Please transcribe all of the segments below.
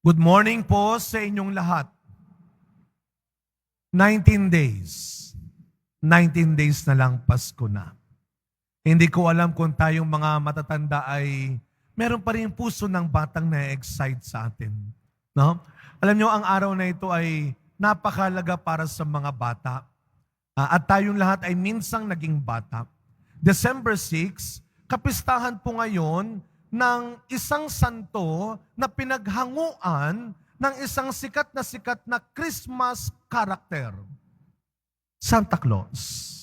Good morning po sa inyong lahat. 19 days. 19 days na lang Pasko na. Hindi ko alam kung tayong mga matatanda ay meron pa rin puso ng batang na-excite sa atin. No? Alam nyo, ang araw na ito ay napakalaga para sa mga bata. At tayong lahat ay minsang naging bata. December 6, kapistahan po ngayon ng isang santo na pinaghanguan ng isang sikat na Christmas character. Santa Claus.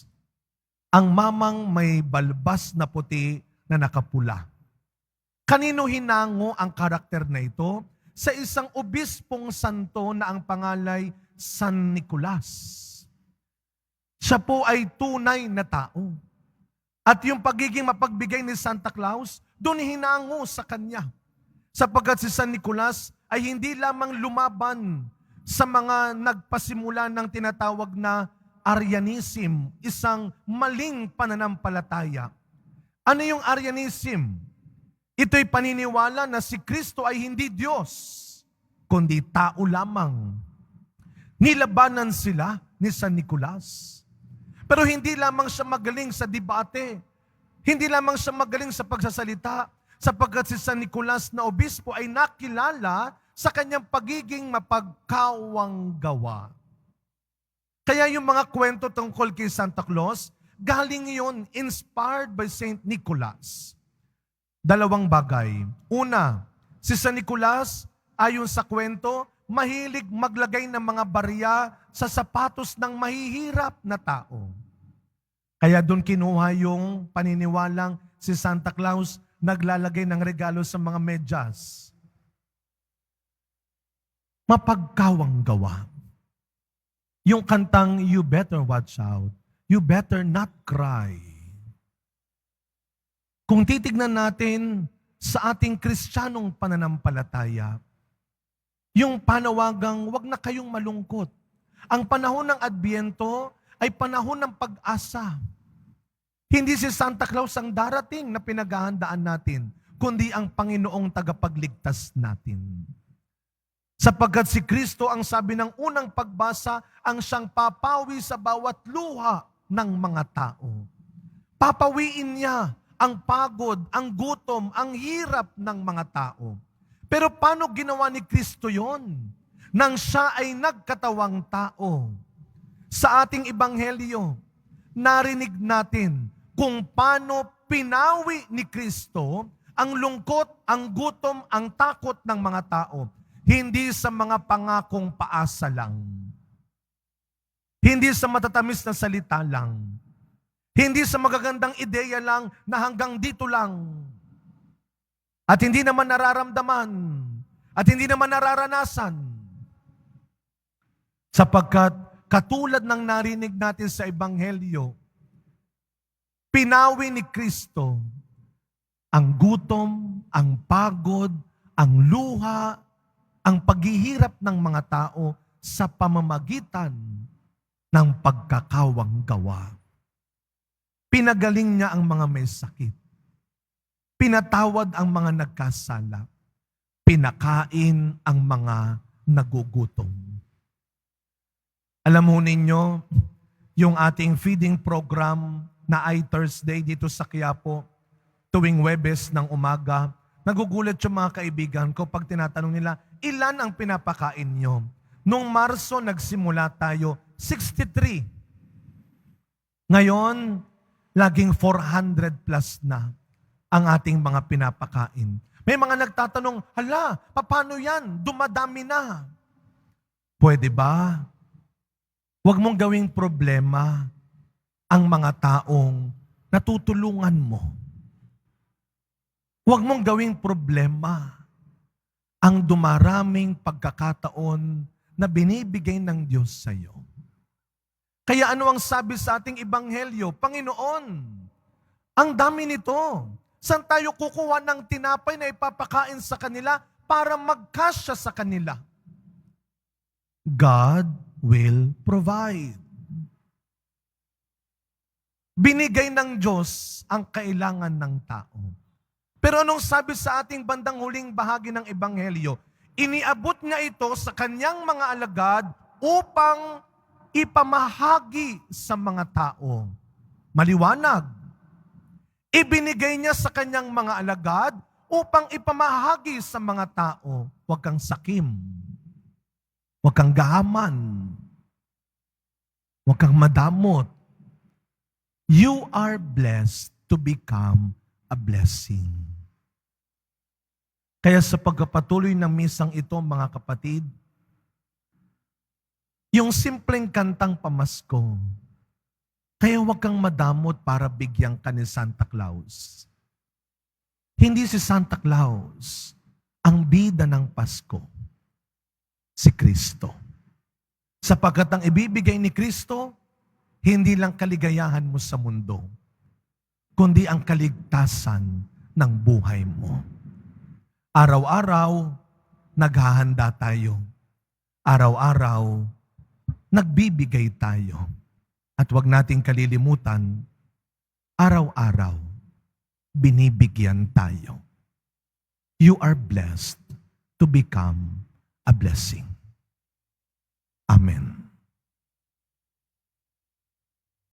Ang mamang may balbas na puti na nakapula. Kanino hinango ang karakter na ito? Sa isang obispong santo na ang pangalay San Nicolas. Siya po ay tunay na tao. At yung pagiging mapagbigay ni Santa Claus, doon hinango sa kanya. Sapagkat si San Nicolas ay hindi lamang lumaban sa mga nagpasimula ng tinatawag na Arianism, isang maling pananampalataya. Ano yung Arianism? Ito'y paniniwala na si Kristo ay hindi Diyos, kundi tao lamang. Nilabanan sila ni San Nicolas. Pero hindi lamang siya magaling sa debate. Hindi lamang siya magaling sa pagsasalita. Sapagkat si San Nicolas na obispo ay nakilala sa kanyang pagiging mapagkawang gawa. Kaya yung mga kwento tungkol kay Santa Claus, galing yun, inspired by Saint Nicholas. Dalawang bagay. Una, si San Nicolas, ayon sa kwento, mahilig maglagay ng mga barya sa sapatos ng mahihirap na tao. Kaya doon kinuha yung paniniwalang si Santa Claus naglalagay ng regalo sa mga medyas. Mapagkawang gawa. Yung kantang, "You better watch out, you better not cry." Kung titignan natin sa ating Kristiyanong pananampalataya, yung panawagang, "Wag na kayong malungkot." Ang panahon ng Adbyento ay panahon ng pag-asa. Hindi si Santa Claus ang darating na pinaghahandaan natin, kundi ang Panginoong tagapagligtas natin. Sapagkat si Kristo ang sabi ng unang pagbasa, ang siyang papawi sa bawat luha ng mga tao. Papawiin niya ang pagod, ang gutom, ang hirap ng mga tao. Pero paano ginawa ni Kristo yon? Nang siya ay nagkatawang tao. Sa ating ebanghelyo, narinig natin kung paano pinawi ni Kristo ang lungkot, ang gutom, ang takot ng mga tao. Hindi sa mga pangakong paasa lang. Hindi sa matatamis na salita lang. Hindi sa magagandang ideya lang na hanggang dito lang. At hindi naman nararamdaman. At hindi naman nararanasan. Sapagkat katulad ng narinig natin sa Ebanghelyo, pinawi ni Kristo ang gutom, ang pagod, ang luha, ang paghihirap ng mga tao sa pamamagitan ng pagkakawang gawa. Pinagaling niya ang mga may sakit. Pinatawad ang mga nagkasala. Pinakain ang mga nagugutom. Alam mo ninyo, yung ating feeding program na iThursday dito sa Quiapo, tuwing Huwebes ng umaga, nagugulat yung mga kaibigan ko pag tinatanong nila, ilan ang pinapakain nyo? Noong Marso, nagsimula tayo, 63. Ngayon, laging 400 plus na ang ating mga pinapakain. May mga nagtatanong, hala, paano yan? Dumadami na. Pwede ba? Huwag mong gawing problema ang mga taong natutulungan mo. Huwag mong gawing problema ang dumaraming pagkakataon na binibigay ng Diyos sa iyo. Kaya ano ang sabi sa ating ebanghelyo? Panginoon, ang dami nito. Saan tayo kukuha ng tinapay na ipapakain sa kanila para magkasya sa kanila? God will provide. Binigay ng Diyos ang kailangan ng tao. Pero anong sabi sa ating bandang huling bahagi ng Ebanghelyo? iniabot niya ito sa kanyang mga alagad upang ipamahagi sa mga tao. Maliwanag. Ibinigay niya sa kanyang mga alagad upang ipamahagi sa mga tao. Huwag kang sakim. Huwag kang gahaman. Huwag kang madamot. You are blessed to become a blessing. Kaya sa pagpapatuloy ng misang ito, mga kapatid, yung simpleng kantang pamasko, kaya huwag kang madamot para bigyan ka ni Santa Claus. Hindi si Santa Claus ang bida ng Pasko, si Kristo. Sapagkat ang ibibigay ni Kristo, hindi lang kaligayahan mo sa mundo, kundi ang kaligtasan ng buhay mo. Araw-araw, naghahanda tayo. Araw-araw, nagbibigay tayo. At huwag nating kalilimutan, araw-araw, binibigyan tayo. You are blessed to become a blessing. Amen.